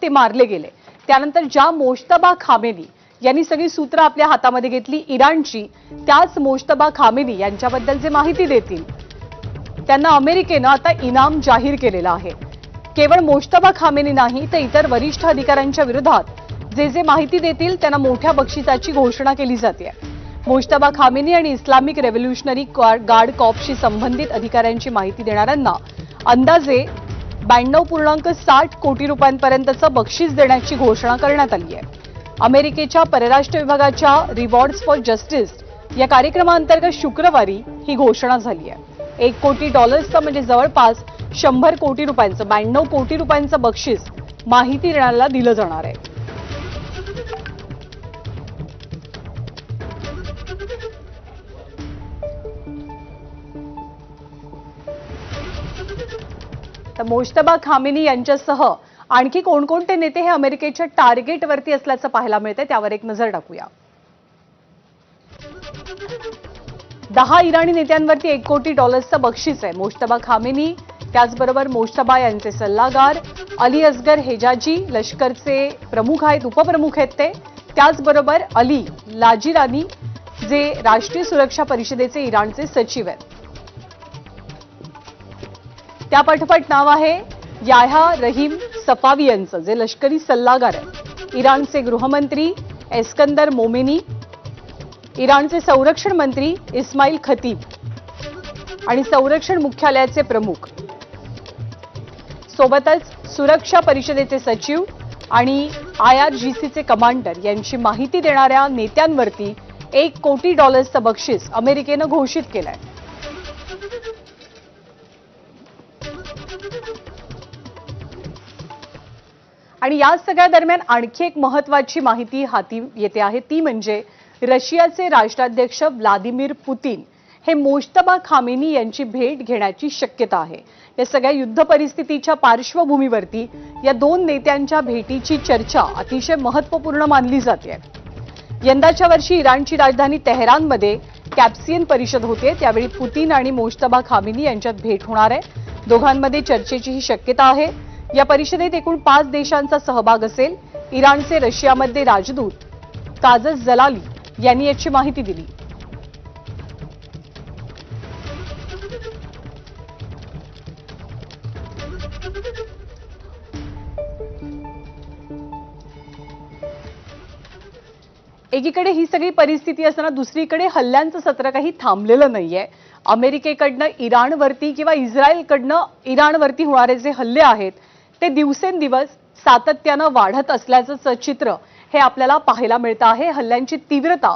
ते मारले गेले त्यानंतर ज्या मोज्तबा खामेनी यांनी सगळी सूत्र आपल्या हातामध्ये घेतली इराणची, त्याच मोज्तबा खामेनी यांच्याबद्दल जे माहिती देतील त्यांना अमेरिकेनं आता इनाम जाहीर केलेलं आहे। केवळ मोज्तबा खामेनी नाही तर इतर वरिष्ठ अधिकाऱ्यांच्या विरोधात जे माहिती देतील त्यांना मोठ्या बक्षिसाची घोषणा केली जाते। मोज्तबा खामेनी आणि इस्लामिक रेव्होल्युशनरी गार्ड कॉर्प्सशी संबंधित अधिकाऱ्यांची माहिती देणाऱ्यांना अंदाजे 92.60 कोटी रुपयांपर्यंतचं बक्षीस देण्याची घोषणा करण्यात आली आहे। अमेरिकेच्या परराष्ट्र विभागाच्या रिवॉर्ड्स फॉर जस्टिस या कार्यक्रमाअंतर्गत शुक्रवारी ही घोषणा झाली आहे। $1 कोटी म्हणजे जवळपास 100 कोटी रुपयांचं 92 कोटी रुपयांचं बक्षीस माहिती देणाऱ्याला दिलं जाणार आहे। तर मोज्तबा खामेनी यांच्यासह आणखी कोणकोणते नेते हे अमेरिकेच्या टार्गेटवरती असल्याचं पाहायला मिळतंय, त्यावर एक नजर टाकूया। 10 इराणी नेत्यांवरती $1 कोटी बक्षीस आहे। मोज्तबा खामेनी, त्याचबरोबर मोज्तबा यांचे सल्लागार अली असगर हेजाजी, लष्करचे प्रमुख आहेत, उपप्रमुख आहेत ते, त्याचबरोबर अली लाजिरानी जे राष्ट्रीय सुरक्षा परिषदेचे इराणचे सचिव आहेत। त्यापाठोपाठ नाव आहे याह्या रहीम सफावी यांचं जे लष्करी सल्लागार आहेत। इराणचे गृहमंत्री एस्कंदर मोमेनी, इराणचे संरक्षण मंत्री इस्माईल खतीब आणि संरक्षण मुख्यालयाचे प्रमुख, सोबतच सुरक्षा परिषदेचे सचिव आणि IRGCचे कमांडर यांची माहिती देणाऱ्या नेत्यांवरती $1 कोटी बक्षीस अमेरिकेनं घोषित केलंय। आणि या सगळ्या दरम्यान आणखी एक महत्त्वाची माहिती हाती येते आहे, ती म्हणजे रशियाचे राष्ट्राध्यक्ष व्लादिमीर पुतीन हे मोज्तबा खामेनी यांची भेट घेण्याची शक्यता आहे। या सगळ्या युद्ध परिस्थितीच्या पार्श्वभूमीवरती या दोन नेत्यांच्या भेटीची चर्चा अतिशय महत्त्वपूर्ण मानली जाते। यंदाच्या वर्षी इराणची राजधानी तेहरानमध्ये कॅप्सियन परिषद होते, त्यावेळी पुतीन आणि मोज्तबा खामेनी यांच्यात भेट होणार आहे। दोघांमध्ये चर्चेची ही शक्यता आहे। या परिषदेत एकूण 5 देशांचा सहभाग असेल। इराणचे रशियामध्ये राजदूत काजस जलाली यांनी याची माहिती दिली। एकीकडे ही सगळी परिस्थिती असताना दुसरीकडे हल्ल्यांचं सत्र काही थांबलेलं नाहीये। अमेरिकेकडनं इराणवरती किंवा इस्रायलकडनं इराणवरती होणारे जे हल्ले आहेत ते दिवसेंदिवस सातत्यानं वाढत असल्याचं चित्र हे आपल्याला पाहायला मिळतं आहे। हल्ल्यांची तीव्रता